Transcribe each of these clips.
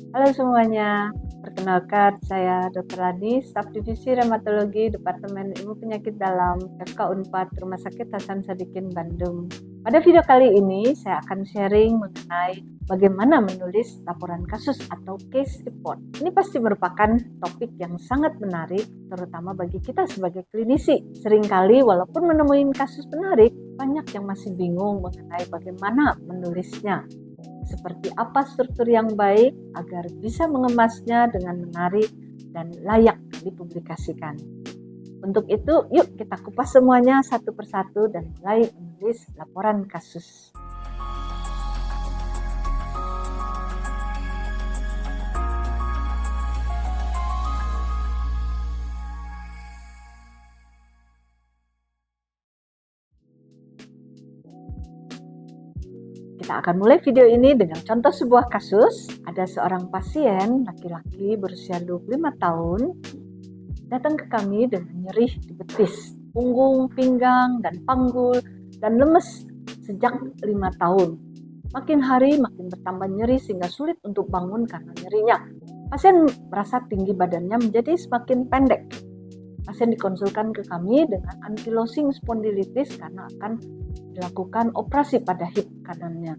Halo semuanya, perkenalkan saya Dr. Lani, staf divisi reumatologi Departemen Ilmu Penyakit Dalam FK Unpad Rumah Sakit Hasan Sadikin Bandung. Pada video kali ini saya akan sharing mengenai bagaimana menulis laporan kasus atau case report. Ini pasti merupakan topik yang sangat menarik, terutama bagi kita sebagai klinisi. Seringkali walaupun menemui kasus menarik, banyak yang masih bingung mengenai bagaimana menulisnya. Seperti apa struktur yang baik agar bisa mengemasnya dengan menarik dan layak dipublikasikan. Untuk itu, yuk kita kupas semuanya satu persatu dan mulai menulis laporan kasus. Kita akan mulai video ini dengan contoh sebuah kasus. Ada seorang pasien laki-laki berusia 25 tahun datang ke kami dengan nyeri di betis, punggung, pinggang, dan panggul, dan lemes sejak 5 tahun. Makin hari makin bertambah nyeri sehingga sulit untuk bangun karena nyerinya. Pasien merasa tinggi badannya menjadi semakin pendek. Pasien dikonsulkan ke kami dengan ankylosing spondylitis karena akan dilakukan operasi pada hip kanannya.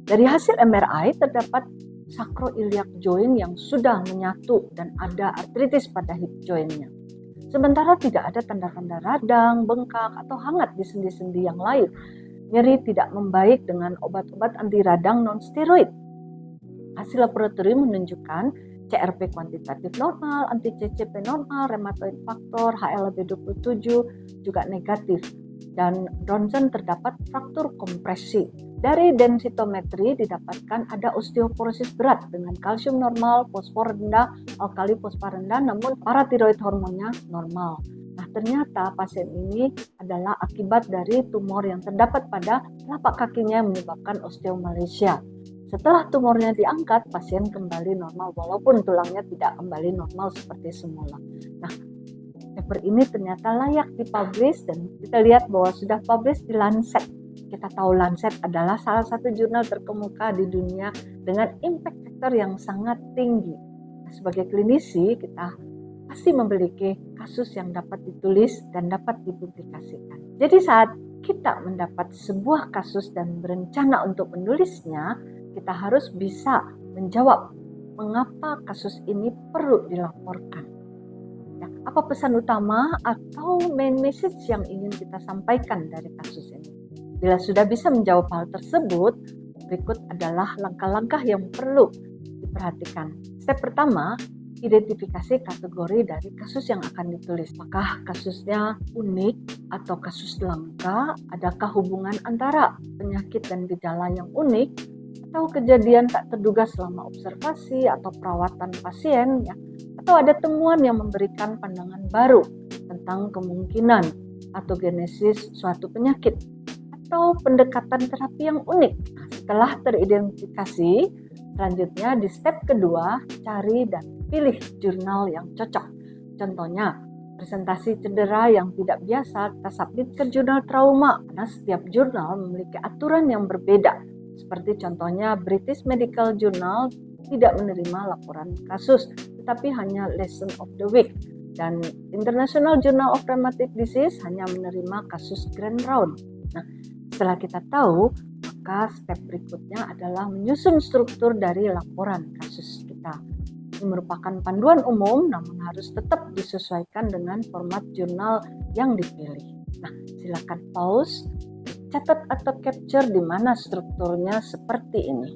Dari hasil MRI terdapat sacroiliac joint yang sudah menyatu dan ada artritis pada hip jointnya. Sementara tidak ada tanda-tanda radang, bengkak, atau hangat di sendi-sendi yang lain. Nyeri tidak membaik dengan obat-obat anti radang non-steroid. Hasil laboratorium menunjukkan CRP kuantitatif normal, anti-CCP normal, rheumatoid factor, HLA-B27 juga negatif, dan ronsen terdapat fraktur kompresi. Dari densitometri didapatkan ada osteoporosis berat dengan kalsium normal, fosfor rendah, alkali fosfat rendah, namun paratiroid hormonnya normal. Nah, ternyata pasien ini adalah akibat dari tumor yang terdapat pada telapak kakinya yang menyebabkan osteomalacia. Setelah tumornya diangkat, pasien kembali normal walaupun tulangnya tidak kembali normal seperti semula. Nah, paper ini ternyata layak dipublish dan kita lihat bahwa sudah publish di Lancet. Kita tahu Lancet adalah salah satu jurnal terkemuka di dunia dengan impact factor yang sangat tinggi. Nah, sebagai klinisi, kita pasti memiliki kasus yang dapat ditulis dan dapat dipublikasikan. Jadi saat kita mendapat sebuah kasus dan berencana untuk menulisnya, kita harus bisa menjawab mengapa kasus ini perlu dilaporkan. Ya, apa pesan utama atau main message yang ingin kita sampaikan dari kasus ini? Bila sudah bisa menjawab hal tersebut, berikut adalah langkah-langkah yang perlu diperhatikan. Step pertama, identifikasi kategori dari kasus yang akan ditulis. Apakah kasusnya unik atau kasus langka? Adakah hubungan antara penyakit dan gejala yang unik? Atau kejadian tak terduga selama observasi atau perawatan pasien, ya, atau ada temuan yang memberikan pandangan baru tentang kemungkinan atau genesis suatu penyakit, atau pendekatan terapi yang unik. Nah, setelah teridentifikasi, selanjutnya di step kedua, cari dan pilih jurnal yang cocok. Contohnya, presentasi cedera yang tidak biasa kita submit ke jurnal trauma, karena setiap jurnal memiliki aturan yang berbeda. Seperti contohnya British Medical Journal tidak menerima laporan kasus, tetapi hanya lesson of the week. Dan International Journal of Rheumatic Disease hanya menerima kasus grand round. Nah, setelah kita tahu, maka step berikutnya adalah menyusun struktur dari laporan kasus kita. Ini merupakan panduan umum, namun harus tetap disesuaikan dengan format jurnal yang dipilih. Nah, silakan pause, catat atau capture di mana strukturnya seperti ini.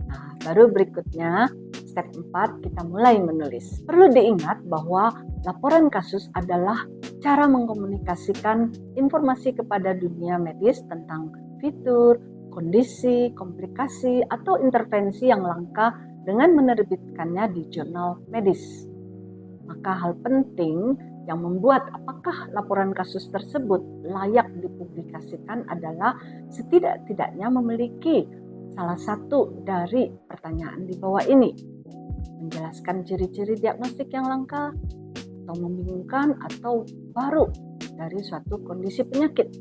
Nah, baru berikutnya, step 4, kita mulai menulis. Perlu diingat bahwa laporan kasus adalah cara mengkomunikasikan informasi kepada dunia medis tentang fitur, kondisi, komplikasi, atau intervensi yang langka dengan menerbitkannya di jurnal medis. Maka hal penting yang membuat apakah laporan kasus tersebut layak dipublikasikan adalah setidak-tidaknya memiliki salah satu dari pertanyaan di bawah ini. Menjelaskan ciri-ciri diagnostik yang langka, atau membingungkan, atau baru dari suatu kondisi penyakit.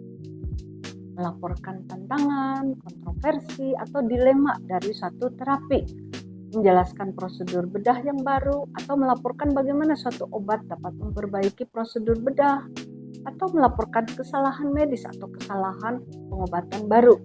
melaporkan tantangan, kontroversi, atau dilema dari suatu terapi, menjelaskan prosedur bedah yang baru, atau melaporkan bagaimana suatu obat dapat memperbaiki prosedur bedah, atau melaporkan kesalahan medis atau kesalahan pengobatan baru,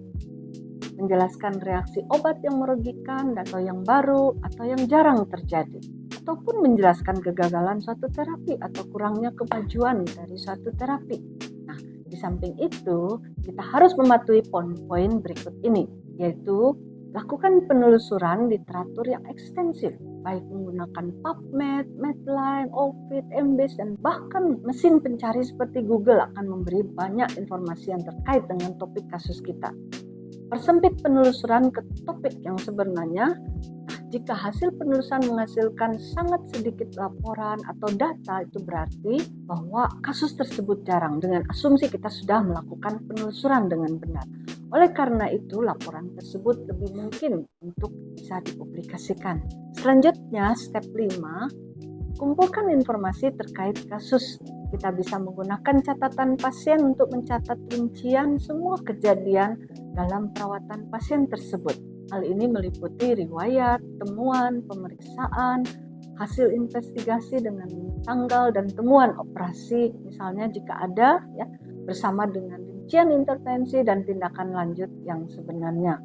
menjelaskan reaksi obat yang merugikan atau yang baru atau yang jarang terjadi, ataupun menjelaskan kegagalan suatu terapi atau kurangnya kemajuan dari suatu terapi. Nah, di samping itu, kita harus mematuhi poin-poin berikut ini, yaitu lakukan penelusuran literatur yang ekstensif, baik menggunakan PubMed, Medline, Ovid, Embase, dan bahkan mesin pencari seperti Google akan memberi banyak informasi yang terkait dengan topik kasus kita. Persempit penelusuran ke topik yang sebenarnya. Jika hasil penelusuran menghasilkan sangat sedikit laporan atau data, itu berarti bahwa kasus tersebut jarang, dengan asumsi kita sudah melakukan penelusuran dengan benar. Oleh karena itu, laporan tersebut lebih mungkin untuk bisa dipublikasikan. Selanjutnya, step 5, kumpulkan informasi terkait kasus. Kita bisa menggunakan catatan pasien untuk mencatat rincian semua kejadian dalam perawatan pasien tersebut. Hal ini meliputi riwayat, temuan, pemeriksaan, hasil investigasi dengan tanggal dan temuan operasi, misalnya jika ada, ya, bersama dengan rincian intervensi dan tindakan lanjut yang sebenarnya.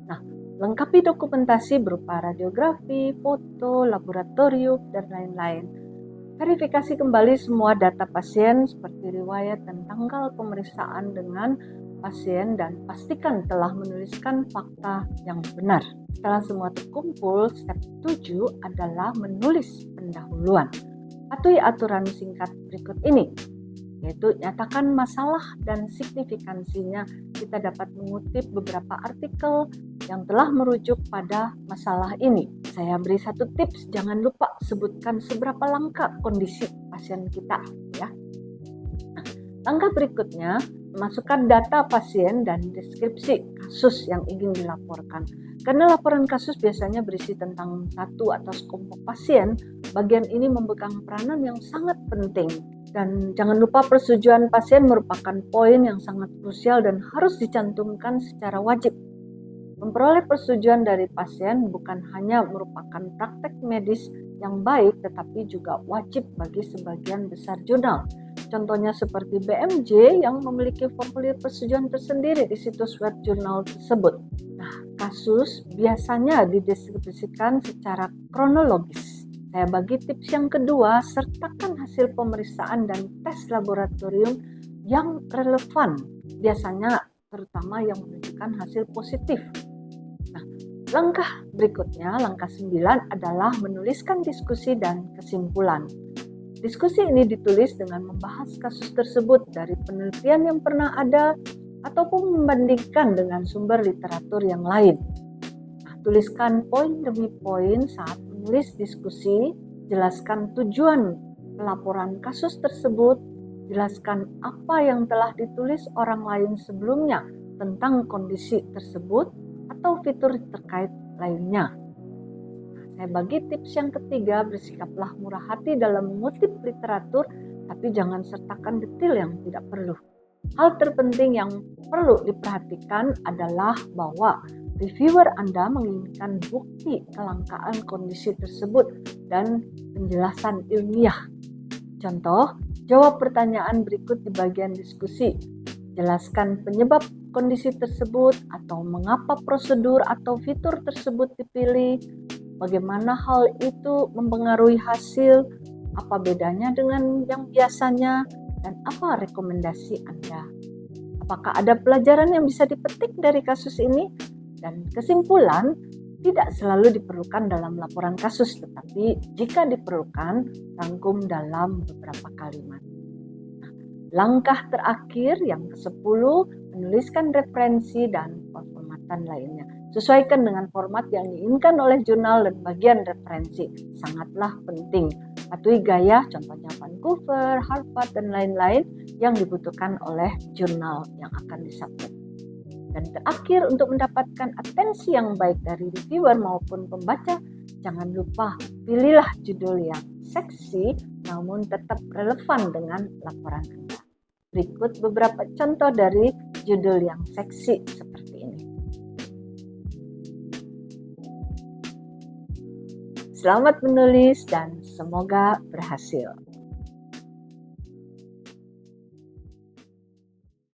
Nah, lengkapi dokumentasi berupa radiografi, foto, laboratorium, dan lain-lain. Verifikasi kembali semua data pasien seperti riwayat dan tanggal pemeriksaan dengan pasien dan pastikan telah menuliskan fakta yang benar. Setelah semua terkumpul, step 7 adalah menulis pendahuluan. Patuhi aturan singkat berikut ini, yaitu nyatakan masalah dan signifikansinya. Kita dapat mengutip beberapa artikel yang telah merujuk pada masalah ini. Saya beri satu tips, jangan lupa sebutkan seberapa langka kondisi pasien kita, ya. Nah, langkah berikutnya, masukkan data pasien dan deskripsi kasus yang ingin dilaporkan. Karena laporan kasus biasanya berisi tentang satu atau sekelompok pasien, bagian ini memegang peranan yang sangat penting. Dan jangan lupa persetujuan pasien merupakan poin yang sangat krusial dan harus dicantumkan secara wajib. Memperoleh persetujuan dari pasien bukan hanya merupakan praktek medis yang baik, tetapi juga wajib bagi sebagian besar jurnal. Contohnya seperti BMJ yang memiliki formulir persetujuan tersendiri di situs web jurnal tersebut. Nah, kasus biasanya dideskripsikan secara kronologis. Saya bagi tips yang kedua, sertakan hasil pemeriksaan dan tes laboratorium yang relevan, biasanya terutama yang menunjukkan hasil positif. Nah, langkah berikutnya, langkah 9 adalah menuliskan diskusi dan kesimpulan. Diskusi ini ditulis dengan membahas kasus tersebut dari penelitian yang pernah ada ataupun membandingkan dengan sumber literatur yang lain. Nah, tuliskan poin demi poin saat menulis diskusi, jelaskan tujuan pelaporan kasus tersebut, jelaskan apa yang telah ditulis orang lain sebelumnya tentang kondisi tersebut atau fitur terkait lainnya. Saya bagi tips yang ketiga, bersikaplah murah hati dalam mengutip literatur, tapi jangan sertakan detail yang tidak perlu. Hal terpenting yang perlu diperhatikan adalah bahwa reviewer Anda menginginkan bukti kelangkaan kondisi tersebut dan penjelasan ilmiah. Contoh, jawab pertanyaan berikut di bagian diskusi. Jelaskan penyebab kondisi tersebut atau mengapa prosedur atau fitur tersebut dipilih. Bagaimana hal itu mempengaruhi hasil, apa bedanya dengan yang biasanya, dan apa rekomendasi Anda. Apakah ada pelajaran yang bisa dipetik dari kasus ini? Dan kesimpulan, tidak selalu diperlukan dalam laporan kasus, tetapi jika diperlukan, rangkum dalam beberapa kalimat. Nah, langkah terakhir yang ke-10, menuliskan referensi dan formatan lainnya. Sesuaikan dengan format yang diinginkan oleh jurnal dan bagian referensi. Sangatlah penting. Patuhi gaya, contohnya Vancouver, Harvard, dan lain-lain yang dibutuhkan oleh jurnal yang akan disubmit. Dan terakhir, untuk mendapatkan atensi yang baik dari reviewer maupun pembaca, jangan lupa pilihlah judul yang seksi namun tetap relevan dengan laporan Anda. Berikut beberapa contoh dari judul yang seksi seperti ini. Selamat menulis dan semoga berhasil.